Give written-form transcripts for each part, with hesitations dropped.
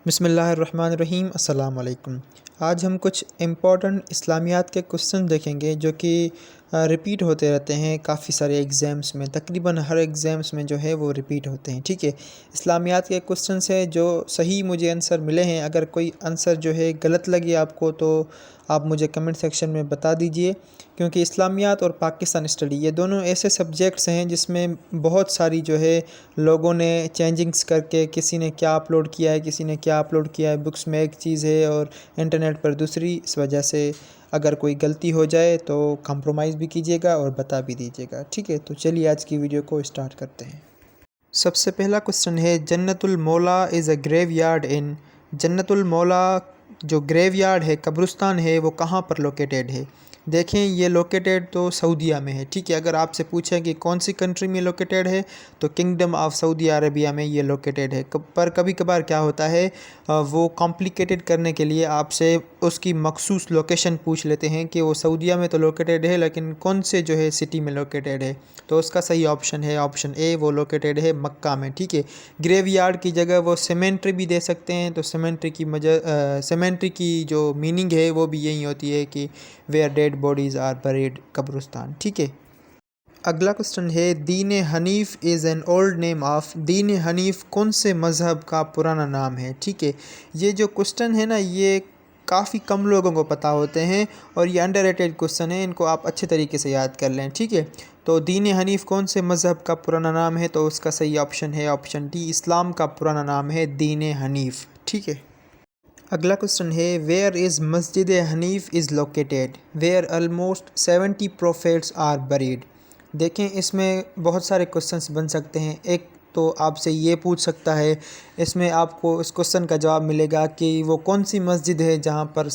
بسم اللہ الرحمن الرحیم۔ السلام علیکم۔ آج ہم کچھ امپورٹنٹ اسلامیات کے کوسچن دیکھیں گے جو کہ ریپیٹ ہوتے رہتے ہیں کافی سارے ایگزامس میں، تقریباً ہر ایگزامس میں جو ہے وہ ریپیٹ ہوتے ہیں۔ ٹھیک ہے، اسلامیات کے کوسچنس ہیں جو صحیح مجھے آنسر ملے ہیں۔ اگر کوئی آنسر جو ہے غلط لگے آپ کو تو آپ مجھے کمنٹ سیکشن میں بتا دیجئے، کیونکہ اسلامیات اور پاکستان اسٹڈی یہ دونوں ایسے سبجیکٹس ہیں جس میں بہت ساری جو ہے لوگوں نے چینجنگس کر کے، کسی نے کیا اپلوڈ کیا ہے، کسی نے کیا اپلوڈ کیا ہے، بکس میں ایک چیز ہے اور انٹرنیٹ پر دوسری۔ اس وجہ سے اگر کوئی غلطی ہو جائے تو کمپرومائز بھی کیجیے گا اور بتا بھی دیجیے گا۔ ٹھیک ہے، تو چلیے آج کی ویڈیو کو اسٹارٹ کرتے ہیں۔ سب سے پہلا کوسچن ہے، جنت المولا از اے گریو یارڈ ان، جنت المولا جو گریو یارڈ ہے، قبرستان ہے، وہ کہاں پر لوکیٹڈ ہے؟ دیکھیں یہ لوکیٹڈ تو سعودیہ میں ہے۔ ٹھیک ہے، اگر آپ سے پوچھیں کہ کون سی کنٹری میں لوکیٹڈ ہے تو کنگڈم آف سعودی عربیہ میں یہ لوکیٹڈ ہے۔ پر کبھی کبھار کیا ہوتا ہے، وہ کمپلیکیٹڈ کرنے کے لیے آپ سے اس کی مخصوص لوکیشن پوچھ لیتے ہیں کہ وہ سعودیہ میں تو لوکیٹڈ ہے لیکن کون سے جو ہے سٹی میں لوکیٹڈ ہے، تو اس کا صحیح آپشن ہے آپشن اے، وہ لوکیٹڈ ہے مکہ میں۔ ٹھیک ہے، گریو یارڈ کی جگہ وہ سیمنٹری بھی دے سکتے ہیں، تو سیمنٹری کی جو میننگ ہے وہ بھی یہی ہوتی ہے کہ where dead bodies are buried, قبرستان۔ ٹھیک ہے، اگلا کوسچن ہے، دین حنیف is an old name of, دین حنیف کون سے مذہب کا پرانا نام ہے؟ ٹھیک ہے، یہ جو کوسچن ہے نا یہ کافی کم لوگوں کو پتہ ہوتے ہیں اور یہ انڈر ریٹڈ کوسچن ہے، ان کو آپ اچھے طریقے سے یاد کر لیں۔ ٹھیک ہے، تو دین حنیف کون سے مذہب کا پرانا نام ہے؟ تو اس کا صحیح آپشن ہے آپشن ڈی، اسلام کا پرانا نام ہے دین حنیف۔ ٹھیک ہے، اگلا کوسچن ہے، where is Masjid Hanif is located where almost 70 prophets are buried? دیکھیں اس میں بہت سارے کوسچنس بن سکتے ہیں۔ ایک تو آپ سے یہ پوچھ سکتا ہے، اس میں آپ کو اس کوسچن کا جواب ملے گا کہ وہ کون سی مسجد ہے جہاں پر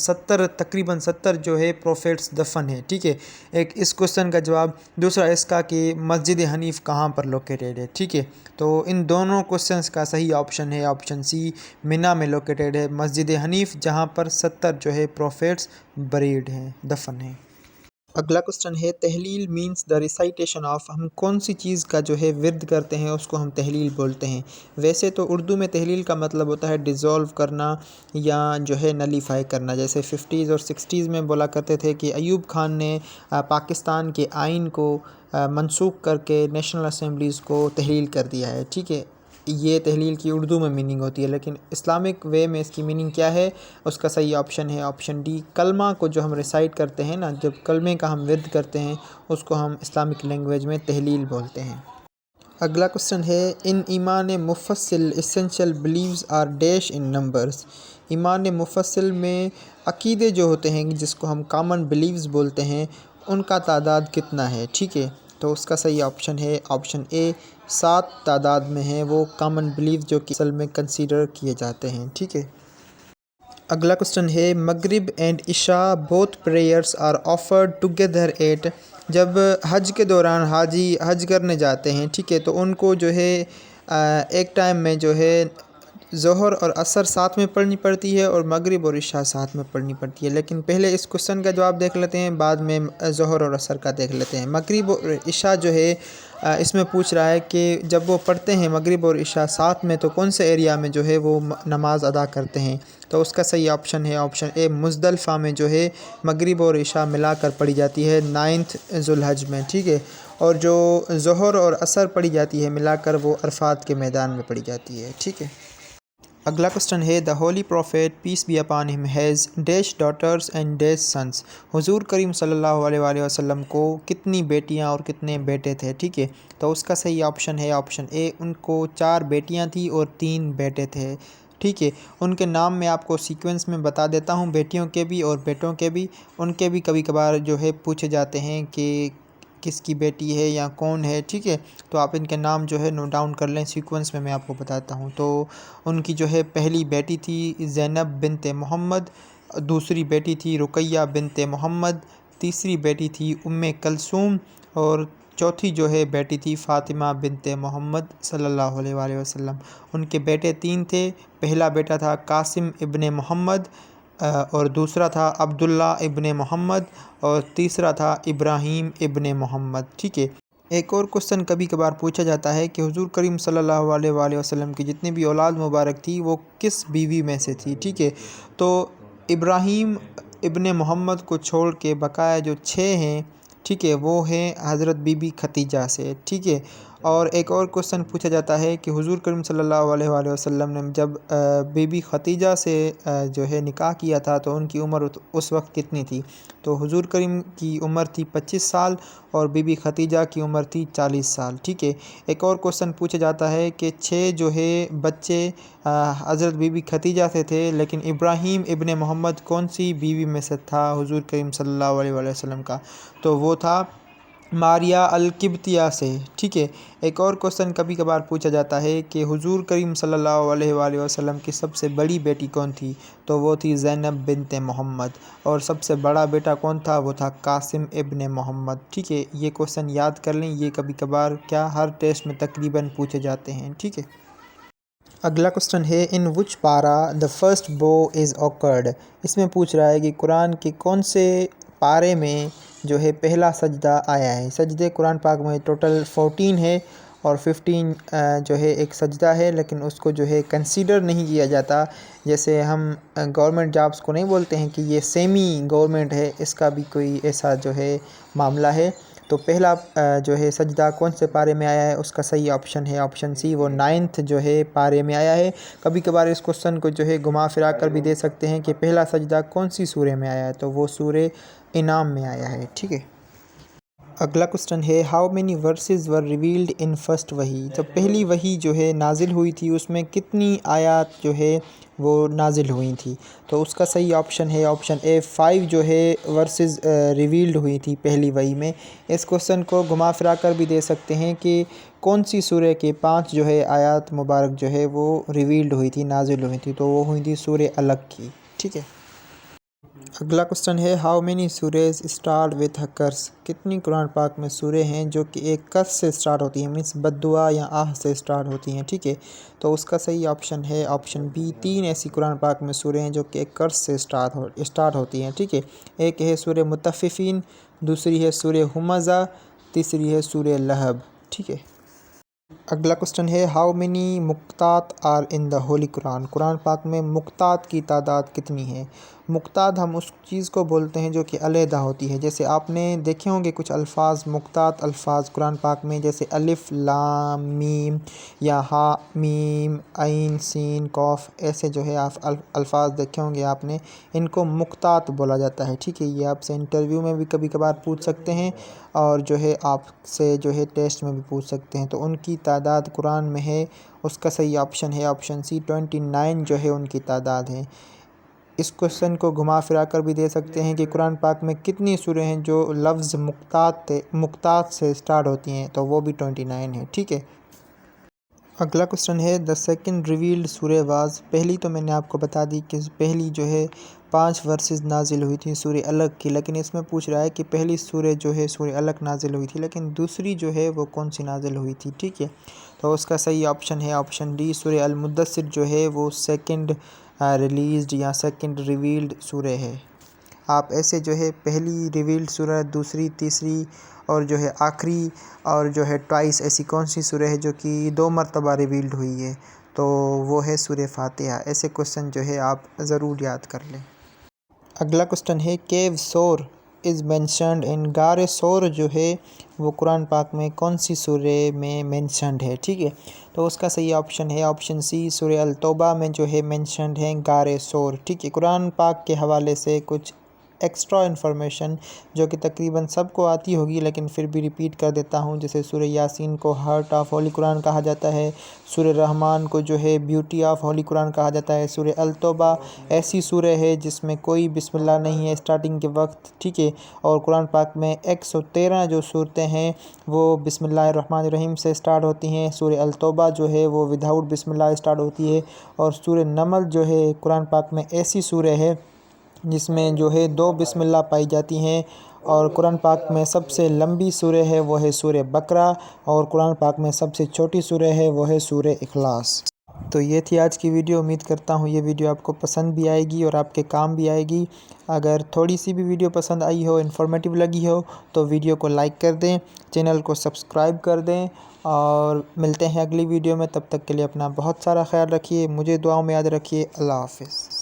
تقریباً 70 جو ہے پروفیٹس دفن ہے۔ ٹھیک ہے، ایک اس کوسچن کا جواب، دوسرا اس کا کہ مسجد حنیف کہاں پر لوکیٹڈ ہے۔ ٹھیک ہے، تو ان دونوں کوسچنس کا صحیح آپشن ہے آپشن سی، منا میں لوکیٹڈ ہے مسجد حنیف جہاں پر 70 جو ہے پروفیٹس بریڈ ہیں، دفن ہیں۔ اگلا کوسچن ہے، تحلیل مینس دا ریسائٹیشن آف، ہم کون سی چیز کا جو ہے ورد کرتے ہیں اس کو ہم تحلیل بولتے ہیں؟ ویسے تو اردو میں تحلیل کا مطلب ہوتا ہے ڈیزولو کرنا یا جو ہے نلیفائی کرنا، جیسے 50s اور 60s میں بولا کرتے تھے کہ ایوب خان نے پاکستان کے آئین کو منسوخ کر کے نیشنل اسمبلیز کو تحلیل کر دیا ہے۔ ٹھیک ہے، یہ تحلیل کی اردو میں میننگ ہوتی ہے، لیکن اسلامک وے میں اس کی میننگ کیا ہے؟ اس کا صحیح آپشن ہے آپشن ڈی، کلمہ کو جو ہم ریسائٹ کرتے ہیں نا، جب کلمے کا ہم ورد کرتے ہیں اس کو ہم اسلامک لینگویج میں تحلیل بولتے ہیں۔ اگلا کوسچن ہے، ان ایمان مفصل essential beliefs are dash in numbers, ایمان مفصل میں عقیدے جو ہوتے ہیں جس کو ہم کامن بلیفز بولتے ہیں ان کا تعداد کتنا ہے؟ ٹھیک ہے، تو اس کا صحیح آپشن ہے آپشن اے، 7 تعداد میں ہیں وہ کامن بلیف جو کہ اصل میں کنسیڈر کیے جاتے ہیں۔ ٹھیک ہے، اگلا کوسچن ہے، Maghrib and Isha both prayers are offered together at, جب حج کے دوران حاجی حج کرنے جاتے ہیں، ٹھیک ہے، تو ان کو جو ہے ایک ٹائم میں جو ہے ظہر اور عصر ساتھ میں پڑھنی پڑتی ہے اور مغرب اور عشاء ساتھ میں پڑھنی پڑتی ہے، لیکن پہلے اس کوسچن کا جواب دیکھ لیتے ہیں، بعد میں ظہر اور عصر کا دیکھ لیتے ہیں۔ مغرب اور عشاء جو ہے اس میں پوچھ رہا ہے کہ جب وہ پڑھتے ہیں مغرب اور عشاء ساتھ میں تو کون سے ایریا میں جو ہے وہ نماز ادا کرتے ہیں؟ تو اس کا صحیح آپشن ہے آپشن اے، مزدلفہ میں جو ہے مغرب اور عشاء ملا کر پڑھی جاتی ہے 9 ذو الحج میں۔ ٹھیک ہے، اور جو ظہر اور عصر پڑھی جاتی ہے ملا کر وہ عرفات کے میدان میں پڑھی جاتی ہے۔ ٹھیک ہے، اگلا کوسچن ہے، the holy prophet peace be upon him has dash daughters and dash sons, حضور کریم صلی اللہ علیہ وآلہ وسلم کو کتنی بیٹیاں اور کتنے بیٹے تھے؟ ٹھیک ہے، تو اس کا صحیح آپشن ہے آپشن اے، ان کو 4 بیٹیاں تھیں اور 3 بیٹے تھے۔ ٹھیک ہے، ان کے نام میں آپ کو سیکوینس میں بتا دیتا ہوں، بیٹیوں کے بھی اور بیٹوں کے بھی، ان کے بھی کبھی کبھار جو ہے پوچھے جاتے ہیں کہ کس کی بیٹی ہے یا کون ہے۔ ٹھیک ہے، تو آپ ان کے نام جو ہے نوٹ ڈاؤن کر لیں، سیکوینس میں آپ کو بتاتا ہوں۔ تو ان کی جو ہے پہلی بیٹی تھی زینب بنت محمد، دوسری بیٹی تھی رقیہ بنت محمد، تیسری بیٹی تھی کلثوم اور چوتھی جو ہے بیٹی تھی فاطمہ بنت محمد صلی اللہ علیہ وآلہ وسلم۔ ان کے بیٹے 3 تھے، پہلا بیٹا تھا قاسم ابن محمد اور دوسرا تھا عبداللہ ابن محمد اور تیسرا تھا ابراہیم ابن محمد۔ ٹھیک ہے، ایک اور کوسچن کبھی کبھار پوچھا جاتا ہے کہ حضور کریم صلی اللہ علیہ وآلہ وسلم کی جتنی بھی اولاد مبارک تھی وہ کس بیوی میں سے تھی، ٹھیک ہے۔ تو ابراہیم ابن محمد کو چھوڑ کے بقایا جو 6 ہیں، ٹھیک ہے، وہ ہیں حضرت بی بی ختیجہ سے، ٹھیک ہے۔ اور ایک اور کوسچن پوچھا جاتا ہے کہ حضور کریم صلی اللہ علیہ وآلہ وسلم نے جب بی بی ختیجہ سے جو ہے نکاح کیا تھا تو ان کی عمر اس وقت کتنی تھی؟ تو حضور کریم کی عمر تھی 25 سال اور بی بی ختیجہ کی عمر تھی 40 سال، ٹھیک ہے۔ ایک اور کوسچن پوچھا جاتا ہے کہ 6 جو ہے بچے حضرت بی بی ختیجہ سے تھے، لیکن ابراہیم ابن محمد کون سی بیوی میں سے تھا حضور کریم صلی اللہ علیہ وآلہ وسلم کا؟ تو وہ تھا ماریہ القبطیہ سے، ٹھیک ہے۔ ایک اور کوسچن کبھی کبھار پوچھا جاتا ہے کہ حضور کریم صلی اللہ علیہ وآلہ وسلم کی سب سے بڑی بیٹی کون تھی؟ تو وہ تھی زینب بنت محمد۔ اور سب سے بڑا بیٹا کون تھا؟ وہ تھا قاسم ابن محمد، ٹھیک ہے۔ یہ کوسچن یاد کر لیں، یہ کبھی کبھار ہر ٹیسٹ میں تقریباً پوچھے جاتے ہیں، ٹھیک ہے۔ اگلا کوسچن ہے ان وچ پارا دا فرسٹ بو از occurred۔ اس میں پوچھ رہا ہے کہ قرآن کے کون سے پارے میں جو ہے پہلا سجدہ آیا ہے۔ سجدے قرآن پاک میں ٹوٹل 14 ہے اور 15 جو ہے ایک سجدہ ہے، لیکن اس کو جو ہے کنسیڈر نہیں کیا جاتا۔ جیسے ہم گورنمنٹ جابس کو نہیں بولتے ہیں کہ یہ سیمی گورنمنٹ ہے، اس کا بھی کوئی ایسا جو ہے معاملہ ہے۔ تو پہلا جو ہے سجدہ کون سے پارے میں آیا ہے، اس کا صحیح آپشن ہے آپشن سی، وہ 9th جو ہے پارے میں آیا ہے۔ کبھی کبھار اس کوسچن کو جو ہے گھما پھرا کر بھی دے سکتے ہیں کہ پہلا سجدہ کون سی سورہ میں آیا ہے، تو وہ سورہ انعام میں آیا ہے، ٹھیک ہے۔ اگلا کوسچن ہے how many verses were revealed in first wahi. جب پہلی وحی جو ہے نازل ہوئی تھی اس میں کتنی آیات جو ہے وہ نازل ہوئی تھی؟ تو اس کا صحیح آپشن ہے آپشن اے 5 جو ہے ورسز ریویلڈ ہوئی تھی پہلی وحی میں۔ اس کوسچن کو گھما پھرا کر بھی دے سکتے ہیں کہ کون سی سورہ کے 5 جو ہے آیات مبارک جو ہے وہ ریویلڈ ہوئی تھی، نازل ہوئی تھی، تو وہ ہوئی تھی سورہ الگ کی، ٹھیک ہے۔ اگلا کوسچن ہے ہاؤ مینی سوریز اسٹارٹ وتھ کرس۔ کتنی قرآن پاک میں سورے ہیں جو کہ ایک کرس سے اسٹارٹ ہوتی ہیں، مینس بد دعا یا آہ سے اسٹارٹ ہوتی ہیں، ٹھیک ہے۔ تو اس کا صحیح آپشن ہے آپشن بی، 3 ایسی قرآن پاک میں سورے ہیں جو کہ ایک کرس سے اسٹارٹ ہوتی ہیں، ٹھیک ہے۔ ایک ہے سورہ مطففین، دوسری ہے سورہ ہمزہ، تیسری ہے سورہ لہب، ٹھیک ہے۔ اگلا کوسچن ہے ہاؤ مینی مقطعات آر ان دا ہولی قرآن۔ قرآن پاک میں مقطعات کی تعداد کتنی ہے؟ مقطعات ہم اس چیز کو بولتے ہیں جو کہ علیحدہ ہوتی ہے۔ جیسے آپ نے دیکھے ہوں گے کچھ الفاظ مقطعات الفاظ قرآن پاک میں، جیسے الف لام میم یا ہا میم عین سین قاف، ایسے جو ہے آپ الفاظ دیکھے ہوں گے آپ نے، ان کو مقطعات بولا جاتا ہے، ٹھیک ہے۔ یہ آپ سے انٹرویو میں بھی کبھی کبھار پوچھ سکتے ہیں اور جو ہے آپ سے جو ہے ٹیسٹ میں بھی پوچھ سکتے ہیں۔ تو ان کی تعداد قرآن میں ہے، اس کا صحیح آپشن ہے آپشن سی، 29 جو ہے ان کی تعداد ہے۔ اس کوسچن کو گھما پھرا کر بھی دے سکتے ہیں کہ قرآن پاک میں کتنی سوریں ہیں جو لفظ مقطعات سے اسٹارٹ ہوتی ہیں، تو وہ بھی 29 ہے، ٹھیک ہے۔ اگلا کوسچن ہے دا سیکنڈ ریویلڈ سورہ واز۔ پہلی تو میں نے آپ کو بتا دی کہ پہلی جو ہے 5 ورسز نازل ہوئی تھی سورہ الگ کی، لیکن اس میں پوچھ رہا ہے کہ پہلی سورہ جو ہے سورہ الگ نازل ہوئی تھی، لیکن دوسری جو ہے وہ کون سی نازل ہوئی تھی، ٹھیک ہے۔ تو اس کا صحیح آپشن ہے آپشن ڈی، سورہ المدثر جو ہے وہ سیکنڈ ریلیزڈ یا سیکنڈ ریویلڈ سورہ ہے۔ آپ ایسے جو ہے پہلی ریویلڈ سورہ، دوسری، تیسری اور جو ہے آخری اور جو ہے ٹوائس، ایسی کون سی سورہ ہے جو کہ 2 مرتبہ ریویلڈ ہوئی ہے؟ تو وہ ہے سورہ فاتحہ۔ ایسے کوسچن جو ہے آپ ضرور یاد کر لیں۔ اگلا کوسچن ہے کیو سور از مینشنڈ ان۔ غار سور جو ہے وہ قرآن پاک میں کون سی سورہ میں مینشنڈ ہے، ٹھیک ہے۔ تو اس کا صحیح آپشن ہے آپشن سی، سورہ التوبہ میں جو ہے مینشنڈ ہے غار سور، ٹھیک ہے۔ قرآن پاک کے حوالے سے کچھ ایکسٹرا انفارمیشن جو کہ تقریباً سب کو آتی ہوگی لیکن پھر بھی ریپیٹ کر دیتا ہوں، جیسے سورہ یاسین کو ہارٹ آف ہولی قرآن کہا جاتا ہے، سورہ رحمان کو جو ہے بیوٹی آف ہولی قرآن کہا جاتا ہے، سورہ التوبہ ایسی سورہ ہے جس میں کوئی بسم اللہ نہیں ہے اسٹارٹنگ کے وقت، ٹھیک ہے۔ اور قرآن پاک میں 113 جو صورتیں ہیں وہ بسم اللہ الرحمن الرحیم سے اسٹارٹ ہوتی ہیں۔ سورہ التوبہ جو ہے وہ وداؤٹ بسم اللہ اسٹارٹ ہوتی ہے، اور سورہ نمل جو ہے قرآن پاک میں ایسی سورہ ہے جس میں جو ہے 2 بسم اللہ پائی جاتی ہیں۔ اور قرآن پاک میں سب سے لمبی سورہ ہے وہ ہے سورہ بقرہ، اور قرآن پاک میں سب سے چھوٹی سورہ ہے وہ ہے سورہ اخلاص۔ تو یہ تھی آج کی ویڈیو. امید کرتا ہوں یہ ویڈیو آپ کو پسند بھی آئے گی اور آپ کے کام بھی آئے گی. اگر تھوڑی سی بھی ویڈیو پسند آئی ہو، انفارمیٹیو لگی ہو، تو ویڈیو کو لائک کر دیں، چینل کو سبسکرائب کر دیں، اور ملتے ہیں اگلی ویڈیو میں. تب تک کے لیے اپنا بہت سارا خیال رکھیے، مجھے دعاؤں میں یاد رکھیے. اللہ حافظ.